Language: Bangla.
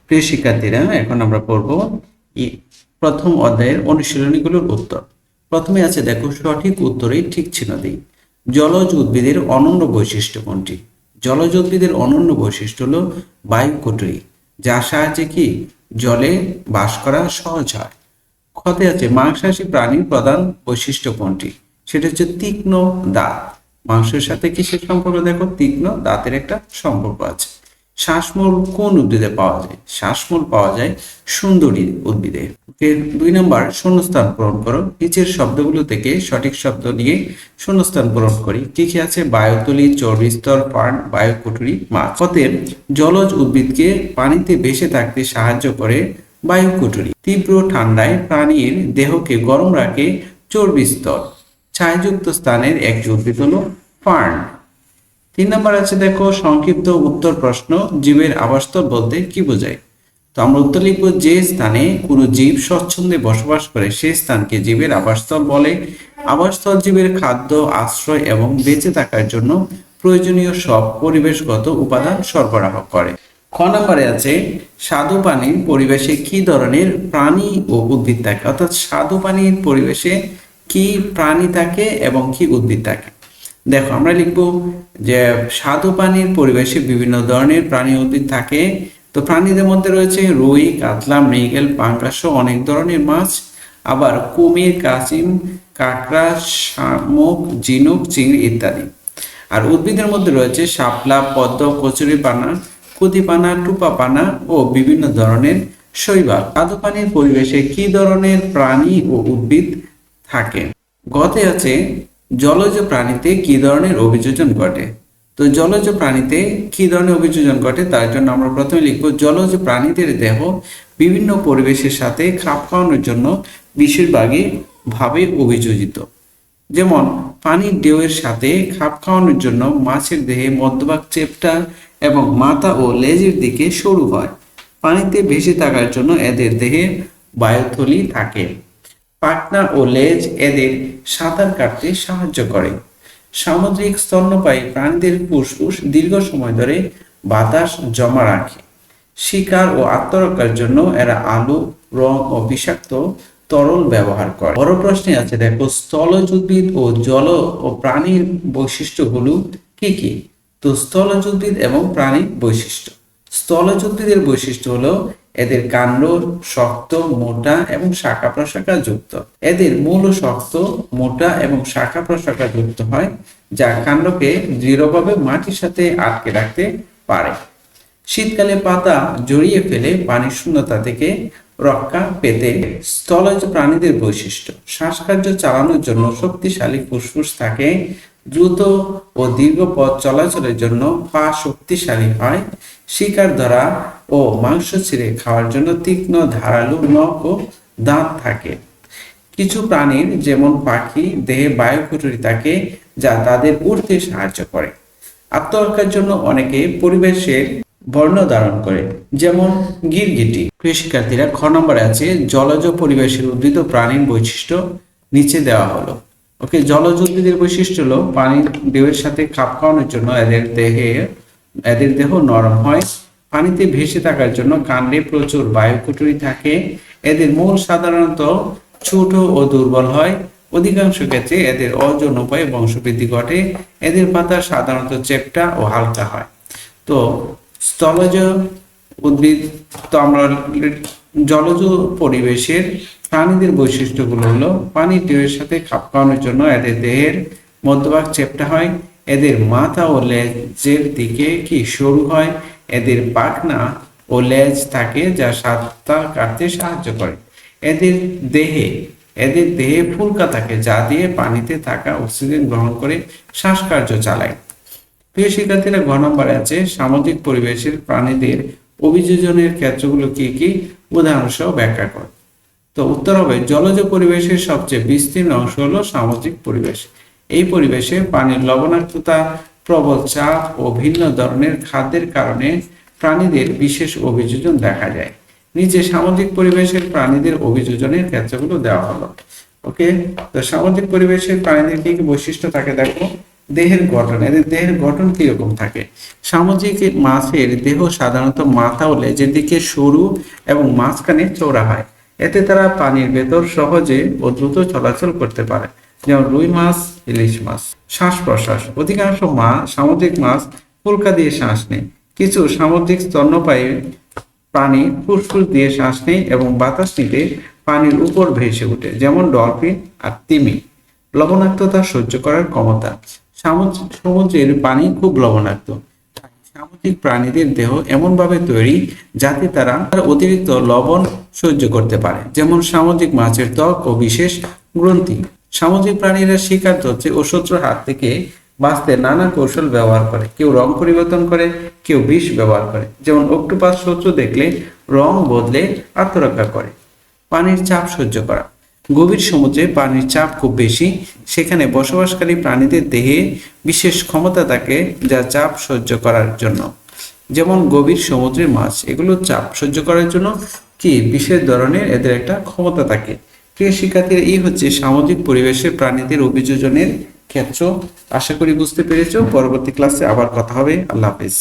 প্রিয় শিক্ষার্থীরা, এখন আমরা পড়ব প্রথম অধ্যায়ের অনুশীলনীগুলোর উত্তর। প্রথমে আছে দেখো, সঠিক উত্তরে ঠিক চিহ্ন দিই। জলজ উদ্ভিদের অনন্য বৈশিষ্ট্য কোনটি? জলজ উদ্ভিদের অনন্য বৈশিষ্ট্য হলো বায়ুকুটুরী, যার সাহায্যে কি জলে বাস করা সহজ হয়। ক্ষতে আছে, মাংসাশী প্রাণীর প্রধান বৈশিষ্ট্য কোনটি? সেটা হচ্ছে তীক্ষ্ণ দাঁত। মাংসের সাথে কিসের সম্পর্ক? দেখো, তীক্ষ্ণ দাঁতের একটা সম্পর্ক আছে। শ্বাসমূল কোন উদ্ভিদে পাওয়া যায়? শ্বাসমূল পাওয়া যায় সুন্দরী উদ্ভিদে। ওকে, 2 নম্বর, শূন্যস্থান পূরণ করো। নিচের শব্দগুলো থেকে সঠিক শব্দ নিয়ে শূন্যস্থান পূরণ করি। কি কি আছে? বায়ুতলী, চর্বিস্তর, ফার্ন, বায়ুকুটুরী, মাছ। ক্ষতে, জলজ উদ্ভিদকে পানিতে ভেসে থাকতে সাহায্য করে বায়ুকুটুরী। তীব্র ঠান্ডায় প্রাণীর দেহকে গরম রাখে চর্বিস্তর। ছায়াযুক্ত স্থানের একটি উদ্ভিদ হলো ফার্ন। 3 নম্বর আছে দেখো, সংক্ষিপ্ত উত্তর প্রশ্ন। জীবের আবাসস্থল বলতে কি বোঝায়? তো আমরা উত্তর লিখব, যে স্থানে কোনো জীব স্বচ্ছন্দে বসবাস করে সেই স্থানকে জীবের আবাসস্থল বলে। আবাসস্থল জীবের খাদ্য, আশ্রয় এবং বেঁচে থাকার জন্য প্রয়োজনীয় সব পরিবেশগত উপাদান সরবরাহ করে। খ নম্বরে আছে, স্বাদু পানির পরিবেশে কি ধরনের প্রাণী ও উদ্ভিদ থাকে? অর্থাৎ স্বাদু পানির পরিবেশে কি প্রাণী থাকে এবং কি উদ্ভিদ থাকে। দেখো, আমরা লিখব যে স্বাদু পানির পরিবেশে বিভিন্ন ধরনের প্রাণী উদ্ভিদ থাকে। তো প্রাণীদের মধ্যে রয়েছে রুই, কাতলা, মৃগেল, পাঙ্গাস সহ অনেক ধরনের মাছ, আবার কুমির, কাছিম, কাঁকড়া, শামুক, ঝিনুক, চিংড়ি ইত্যাদি। আর উদ্ভিদের মধ্যে রয়েছে শাপলা, পদ্ম, কচুরিপানা, কুতিপানা, টুপাপানা ও বিভিন্ন ধরনের শৈবাল। স্বাদু পানির পরিবেশে কি ধরনের প্রাণী ও উদ্ভিদ থাকে? গতে আছে, জলজ প্রাণীতে কি ধরনের অভিযোজন ঘটে? তো জলজ প্রাণীতে কি ধরনের অভিযোজন ঘটে তার জন্য আমরা প্রথমে লিখব, জলজ প্রাণীদের দেহ বিভিন্ন পরিবেশের সাথে খাপ খাওয়ানোর জন্য বেশিরভাগই ভাবে অভিযোজিত। যেমন পানির ঢেউয়ের সাথে খাপ খাওয়ানোর জন্য মাছের দেহে মধ্যভাগ চেপ্টা এবং মাথা ও লেজের দিকে সরু হয়। পানিতে ভেসে থাকার জন্য এদের দেহে বায়ুথলি থাকে। পাখনা ও লেজ এদের সাঁতার কাটতে সাহায্য করে। সামুদ্রিক স্তন্যপায়ী প্রাণীদের ফুসফুস দীর্ঘ সময় ধরে বাতাস জমা রাখে। শিকার ও আত্মরক্ষার জন্য এরা আলো, রং ও বিষাক্ত তরল ব্যবহার করে। বড় প্রশ্নে আছে দেখো, স্থলজ উদ্ভিদ ও জল ও প্রাণীর বৈশিষ্ট্যগুলো কি কি? তো স্থলজ উদ্ভিদ এবং প্রাণীর বৈশিষ্ট্য। স্থলজ উদ্ভিদের বৈশিষ্ট্য হলো এদের কাণ্ড শক্ত, মোটা এবং শাখা প্রশাখা যুক্ত। এদের মূল শক্ত, মোটা এবং শাখা প্রশাখা যুক্ত হয়, যা কাণ্ডকে দৃঢ়ভাবে মাটির সাথে আটকে রাখতে পারে। শীতকালে পাতা জড়িয়ে ফেলে পানির শূন্যতা থেকে রক্ষা পেতে। স্থলজ প্রাণীদের বৈশিষ্ট্য: শ্বাসকার্য চালানোর জন্য শক্তিশালী ফুসফুস থাকে। দ্রুত ও দীর্ঘ পথ চলাচলের জন্য পা শক্তিশালী হয়। শিকার ধরা ও মাংস ছিঁড়ে খাওয়ার জন্য তীক্ষ্ণ ধারালো নখ ও দাঁত থাকে। কিছু প্রাণীর যেমন পাখি দেহে বায়ুকুটুরী থাকে, যা তাদের উড়তে সাহায্য করে। আত্মরক্ষার জন্য অনেকে পরিবেশের বর্ণ ধারণ করে, যেমন গিরগিটি। প্রিয় শিক্ষার্থীরা, খ নম্বরে আছে, জলজ পরিবেশের উদ্ভিদ ও প্রাণীর বৈশিষ্ট্য নিচে দেওয়া হলো। ওকে, জলজ উদ্ভিদের বৈশিষ্ট্য হলো পানির ঢেউয়ের সাথে খাপ খাওয়ানোর জন্য এদের দেহ নরম হয়। পানিতে ভেসে থাকার জন্য কাণ্ডে প্রচুর বায়ুকুটুরী থাকে। এদের মূল সাধারণত ছোট ও দুর্বল হয়। অধিকাংশ ক্ষেত্রে এদের অযৌন উপায়ে বংশবৃদ্ধি ঘটে। এদের পাতা সাধারণত চেপ্টা ও হালকা হয়। তো স্থলজ উদ্ভিদ, তো আমরা জলজ পরিবেশের প্রাণীদের বৈশিষ্ট্যগুলো হলো, পানির ঢেউয়ের সাথে খাপ খাওয়ানোর জন্য এদের দেহের মধ্যভাগ চেপ্টা হয়। এদের মাথা ও লেজের দিকে কি সরু হয়। এদের পাখনা ও লেজ থাকে, যা সাঁতার কাটতে সাহায্য করে। এদের দেহে ফুলকা থাকে, যা দিয়ে পানিতে থাকা অক্সিজেন গ্রহণ করে শ্বাসকার্য চালায়। প্রিয় শিক্ষার্থীরা, ঘ নম্বরে আছে, সামুদ্রিক পরিবেশের প্রাণীদের অভিযোজনের ক্ষেত্রগুলো কি কি? উদাহরণ সহ ব্যাখ্যা কর। তো উত্তর হবে, জলজ পরিবেশের সবচেয়ে বিস্তীর্ণ অংশ হলো সামুদ্রিক পরিবেশ। এই পরিবেশে পানির লবণাক্ততা, প্রবল চাপ ও ভিন্ন ধরনের খাদ্যের কারণে প্রাণীদের বিশেষ অভিযোজন দেখা যায়। নিচে সামুদ্রিক পরিবেশের প্রাণীদের অভিযোজনের ক্ষেত্রগুলো দেওয়া হলো। ওকে, তো সামুদ্রিক পরিবেশের প্রাণীদের কি কি বৈশিষ্ট্য থাকে দেখো। দেহের গঠন, এদের দেহের গঠন কিরকম থাকে? সামুদ্রিক মাছের দেহ সাধারণত মাথা ও লেজের দিকে সরু এবং মাঝখানে চওড়া হয়। এতে তারা পানির ভেতর সহজে ও দ্রুত চলাচল করতে পারে, যেমন রুই মাছ, ইলিশ মাছ। শ্বাস প্রশ্বাস, অধিকাংশ সামুদ্রিক মাছ ফুলকা দিয়ে শ্বাস নেয়। কিছু সামুদ্রিক স্তন্যপায়ী প্রাণী ফুসফুস দিয়ে শ্বাস নেয় এবং বাতাস নিতে পানির উপর ভেসে ওঠে, যেমন ডলফিন আর তিমি। লবণাক্ততা সহ্য করার ক্ষমতা, সমুদ্রের পানি খুব লবণাক্ত। সামুদ্রিক প্রাণীদের দেহ এমনভাবে তৈরি যাতে তারা অতিরিক্ত লবণ সহ্য করতে পারে, যেমন সামুদ্রিক মাছের ত্বক ও বিশেষ গ্রন্থি। সামুদ্রিক প্রাণীরা শিকার ধরতে ও শত্রুর হাত থেকে বাঁচতে নানা কৌশল ব্যবহার করে। কেউ রং পরিবর্তন করে, কেউ বিষ ব্যবহার করে, যেমন অক্টোপাস শত্রু দেখলে রং বদলে আত্মরক্ষা করে। পানির চাপ সহ্য করা, গভীর সমুদ্রে পানির চাপ খুব বেশি। সেখানে বসবাসকারী প্রাণীদের দেহে বিশেষ ক্ষমতা থাকে যা চাপ সহ্য করার জন্য, যেমন গভীর সমুদ্রের মাছ, এগুলো চাপ সহ্য করার জন্য কি বিশেষ ধরনের এদের একটা ক্ষমতা থাকে। প্রিয় শিক্ষার্থীরা, এই হচ্ছে সামুদ্রিক পরিবেশে প্রাণীদের অভিযোজনের ক্ষেত্র। আশা করি বুঝতে পেরেছো। পরবর্তী ক্লাসে আবার কথা হবে। আল্লাহ হাফেজ।